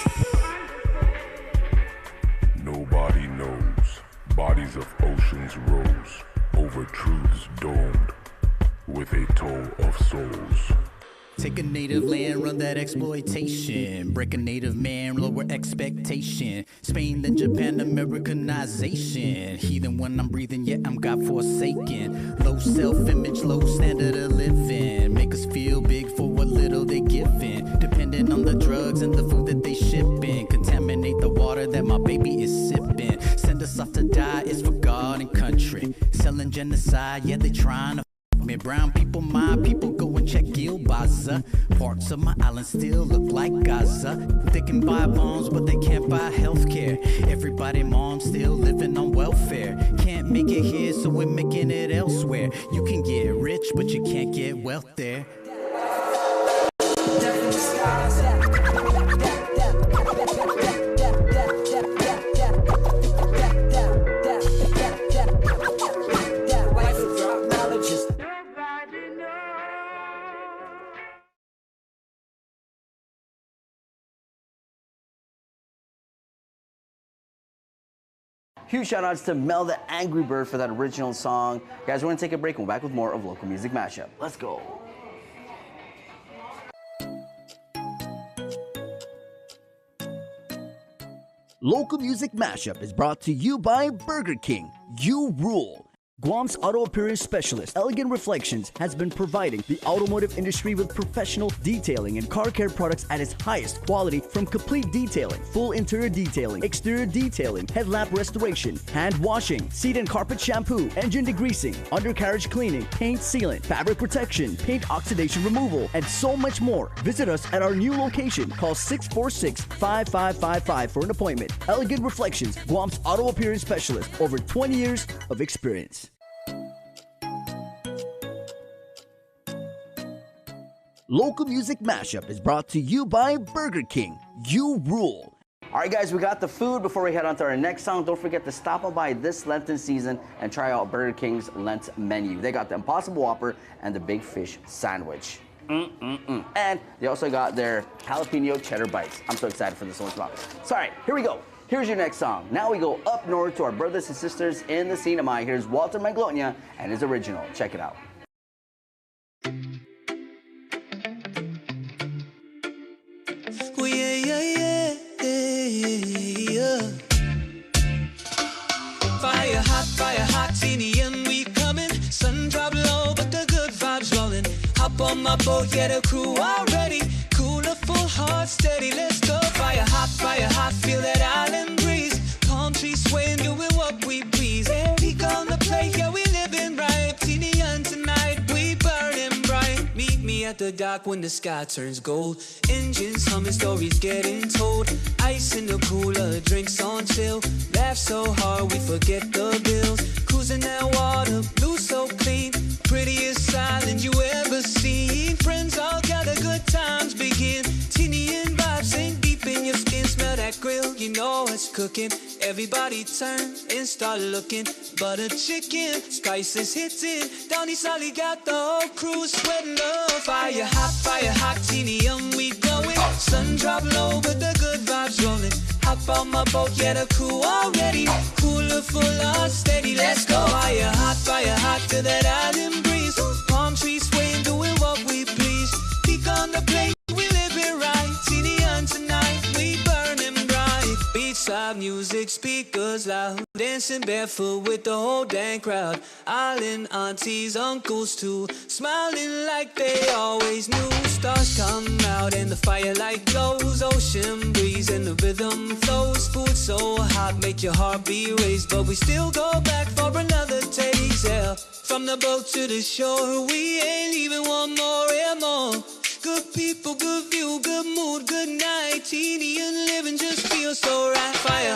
Nobody knows. Bodies of oceans rose over truths domed with a toll of souls. Take a native land, run that exploitation. Break a native man, lower expectation. Spain, then Japan, Americanization. Heathen when I'm breathing, yet I'm God forsaken. Low self-image, low standard of living. Make us feel big for what little they giving. Depending on the drugs and the food that they shipping. Contaminate the water that my baby is sipping. Send us off to die, it's for God and country. Selling genocide, yeah, they trying to me. Brown people, my people, go and check Gilbaza. Parts of my island still look like Gaza. They can buy bombs, but they can't buy healthcare. Everybody, mom, still living on welfare. Can't make it here, so we're making it elsewhere. You can get rich, but you can't get wealth there. Huge shout outs to Mel the Angry Bird for that original song. Guys, we're gonna take a break and we're back with more of Local Music Mashup. Let's go. Local Music Mashup is brought to you by Burger King. You rule. Guam's auto appearance specialist, Elegant Reflections, has been providing the automotive industry with professional detailing and car care products at its highest quality, from complete detailing, full interior detailing, exterior detailing, headlamp restoration, hand washing, seat and carpet shampoo, engine degreasing, undercarriage cleaning, paint sealant, fabric protection, paint oxidation removal, and so much more. Visit us at our new location. Call 646-5555 for an appointment. Elegant Reflections, Guam's auto appearance specialist, over 20 years of experience. Local Music Mashup is brought to you by Burger King. You rule. All right, guys, we got the food. Before we head on to our next song, don't forget to stop by this Lenten season and try out Burger King's Lent menu. They got the Impossible Whopper and the Big Fish Sandwich. And they also got their jalapeno cheddar bites. I'm so excited for this one. Sorry, here we go. Here's your next song. Now we go up north to our brothers and sisters in the Sinamay. Here's Walter Maglonia and his original. Check it out. Oh, yeah, yeah, yeah. Fire hot, Indian, we coming. Sun drop low, but the good vibes rolling. Hop on my boat, yeah, the crew already. Cooler, full heart, steady, let's go. Fire hot, feel that island breeze. Palm trees swaying, doing what we please. Yeah. the dock when the sky turns gold. Engines humming, stories getting told. Ice in the cooler, drinks on chill. Laugh so hard we forget the bills. Cruising that water, blue so clean. Prettiest island you ever seen. Friends all gather, good times begin. Teeny and vibes sink deep in your skin. Smell that grill, you know it's cooking. Everybody turn and start looking. Butter chicken, spices hitting. Down East Sally got the whole crew sweating up. Fire hot, teeny we going. Sun drop low, but the good vibes rolling. Hop on my boat, yeah, the crew already. Cooler full of steady, let's go. Fire hot, to that island breeze. Palm trees swaying, doing what we please. Peek on the plate, we live it right. Teeny on tonight, we burning bright. Beachside music, speakers loud. Dancing barefoot with the whole dang crowd. Island aunties, uncles too. Smiling like they always knew. Stars come out and the firelight glows. Ocean breeze and the rhythm flows. Food so hot, make your heart be raised. But we still go back for another taste, yeah. From the boat to the shore, we ain't leaving one more and more. Good people, good view, good mood, good night. Teeny and living just feels so right. Fire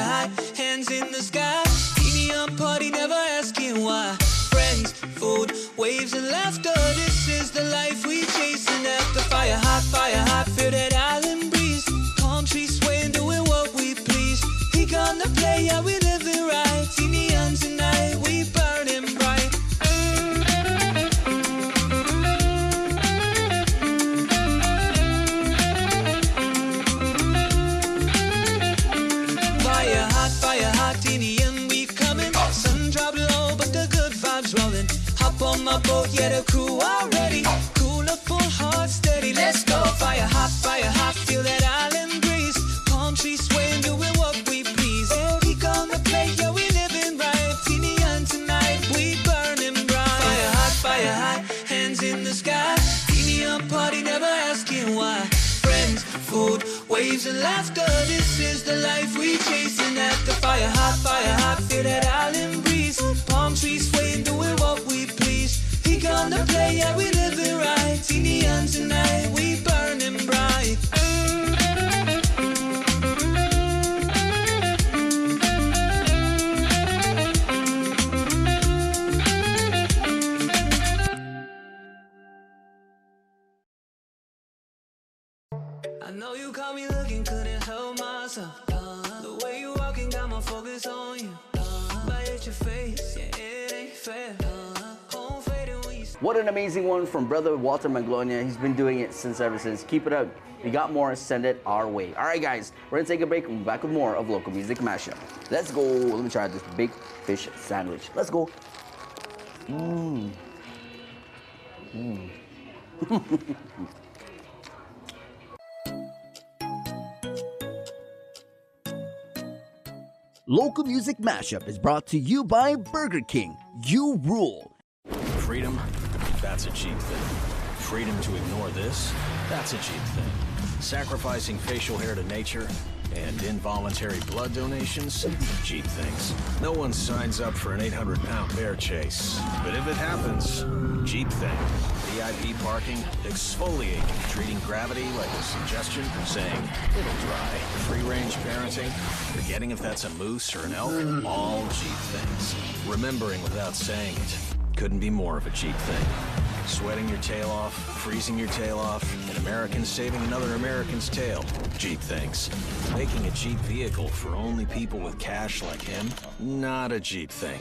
hot, hands in the sky. Teeny on party, never asking why. Friends, food, waves and laughter. This is the life we chasing after. Fire hot, feel that island breeze. Palm trees swaying, doing what we please. He gonna play, yeah, we living right. Teeny on tonight, we burning bright. Fire hot, teeny and we coming. Sun drop low, but the good vibes rolling. Hop on my boat, yeah, the crew already. Cooler, full heart, steady, let's go. Fire hot, feel that island breeze. Palm trees swaying, doing what we please. Peek on the plate, yeah, we living right. Teeny and tonight, we burning bright. Fire hot, hands in the sky. Teeny on party, never asking why. Friends, food, waves and laughter. This is the life we chasing after. Fire hot, feel that island breeze. Palm trees swaying, doing what we please. He gonna play, yeah, we living right. Teeny on tonight, we burning bright. I know you caught me looking, couldn't help myself. The way you walking got my focus on you. But it's your face, yeah, it ain't fair. Home fading when you. What an amazing one from brother Walter Maglonia. He's been doing it ever since. Keep it up. If you got more, send it our way. All right, guys, we're gonna take a break. We'll be back with more of Local Music Mashup. Let's go. Let me try this big fish sandwich. Let's go. Local Music Mashup is brought to you by Burger King. You rule. Freedom, that's a cheap thing. Freedom to ignore this, that's a cheap thing. Sacrificing facial hair to nature and involuntary blood donations, cheap things. No one signs up for an 800-pound bear chase. But if it happens, cheap thing. VIP parking, exfoliating, treating gravity like a suggestion, saying it'll dry. Free-range parenting, forgetting if that's a moose or an elk, all cheap things. Remembering without saying it, couldn't be more of a cheap thing. Sweating your tail off, freezing your tail off, an American saving another American's tail. Cheap things. Making a cheap vehicle for only people with cash like him? Not a cheap thing.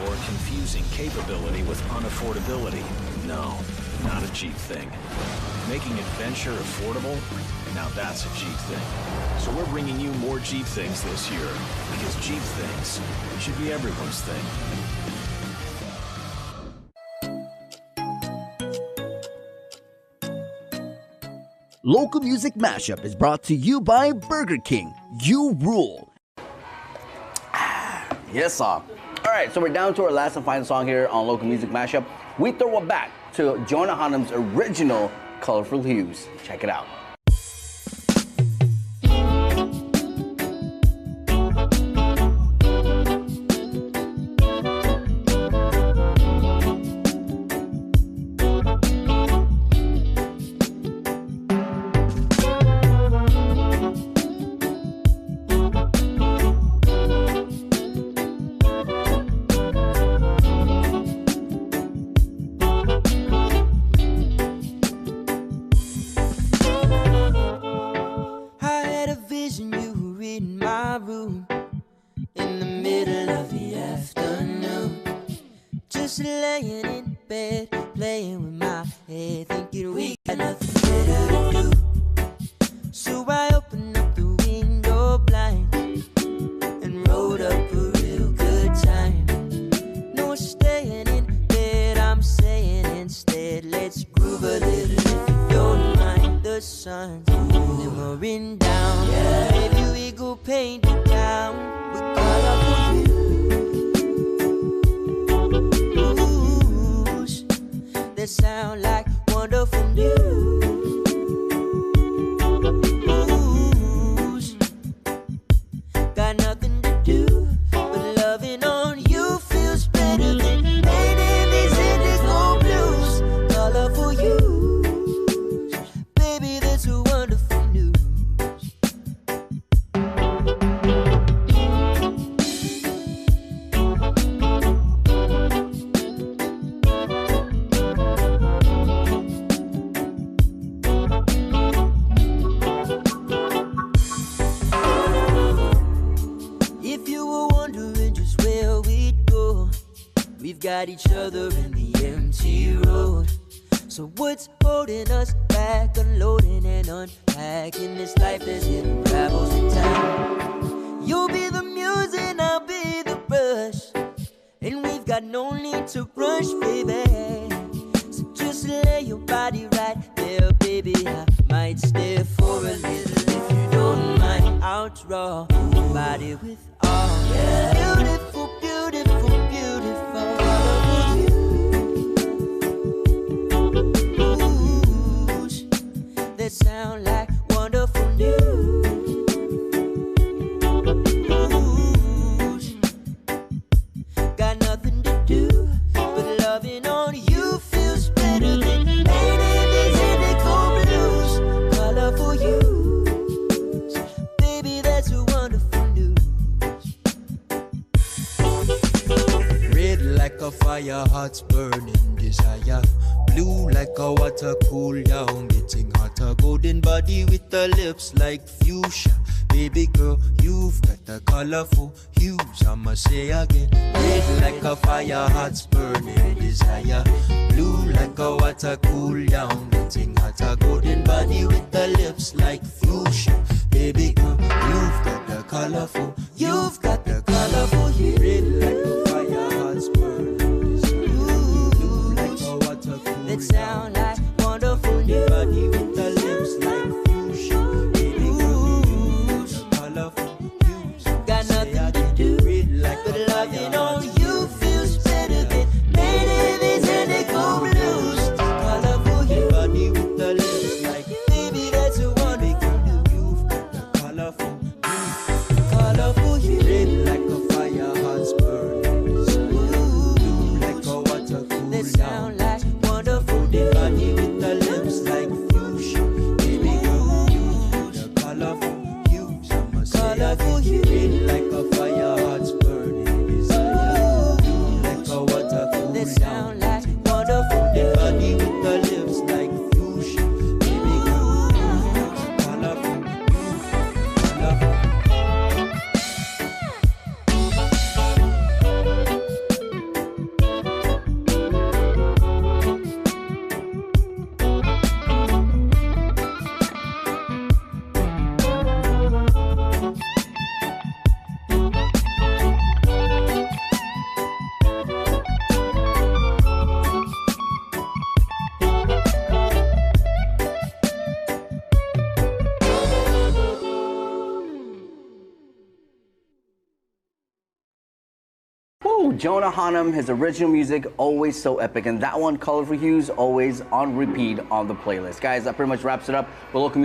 Or confusing capability with unaffordability? No, not a cheap thing. Making adventure affordable? Now that's a cheap thing. So we're bringing you more cheap things this year, because cheap things should be everyone's thing. Local Music Mashup is brought to you by Burger King. You rule. Yes, sir. All right, so we're down to our last and final song here on Local Music Mashup. We throw it back to Jonah Hanam's original Colorful Hues. Check it out. bed, playing with my head, thinking we got nothing better to do. So I opened up the window blind and wrote up a real good time. No staying in bed, I'm saying instead, let's groove a little if you don't mind. The sun's simmering down, yeah. Maybe we go paint it down with colorful views that sound like wonderful news. Got nothing to do, but loving on you feels better than painting these indigo blues. Colorful hues, baby, that's a wonderful news. If you were wondering just where we'd go, we've got each other in the empty road. So what's holding us back, unloading and unpacking this life as it unravels in time? You'll be the muse and I'll be the brush, and we've got no need to rush, baby. So just lay your body right there, baby. I might stay for a little if you don't mind. I'll draw your body with all, yeah. Beautiful, beautiful, beautiful. That sound like wonderful news. Got nothing to do, but loving on you feels better than painting these indigo blues. Colorful hues, baby, that's a wonderful news. Red like a fire, heart's burning desire. Blue like a water, cool down, getting hotter. Golden body with the lips like fuchsia. Baby girl, you've got the colorful hues, I'ma say again. Red like a fire, heart's burning desire. Blue like a water, cool down, getting hotter. Golden body with the lips like fuchsia. Baby girl, you've got the colorful, you've got the colorful hues. Red like a fire, heart's burning desire. Blue like a water, cool that sound like wonderful news. Body with the lips like fuchsia. Baby girl, you've got the colorful hues. Got nothing to do, but loving on you feels better than painting these indigo blues. Colorful hues. Body with the lips like, baby, that's a wonderful news. You've got the colorful hues. Colorful hues. Red like a fire, heart's burning desire. Blue like a water, cool that sound like wonderful news. Body with the lips like fuchsia. Baby girl, you've got the colorful hues. I'ma say colorful hues. Red like a fire, heart's burning desire. Blue like a water, cool that sound like wonderful news. Body with the lips like fuchsia. Baby girl, you've got the colorful hues. Woo! Jonah Hanam, his original music, always so epic. And that one, Colorful Hues, always on repeat on the playlist. Guys, that pretty much wraps it up. We're looking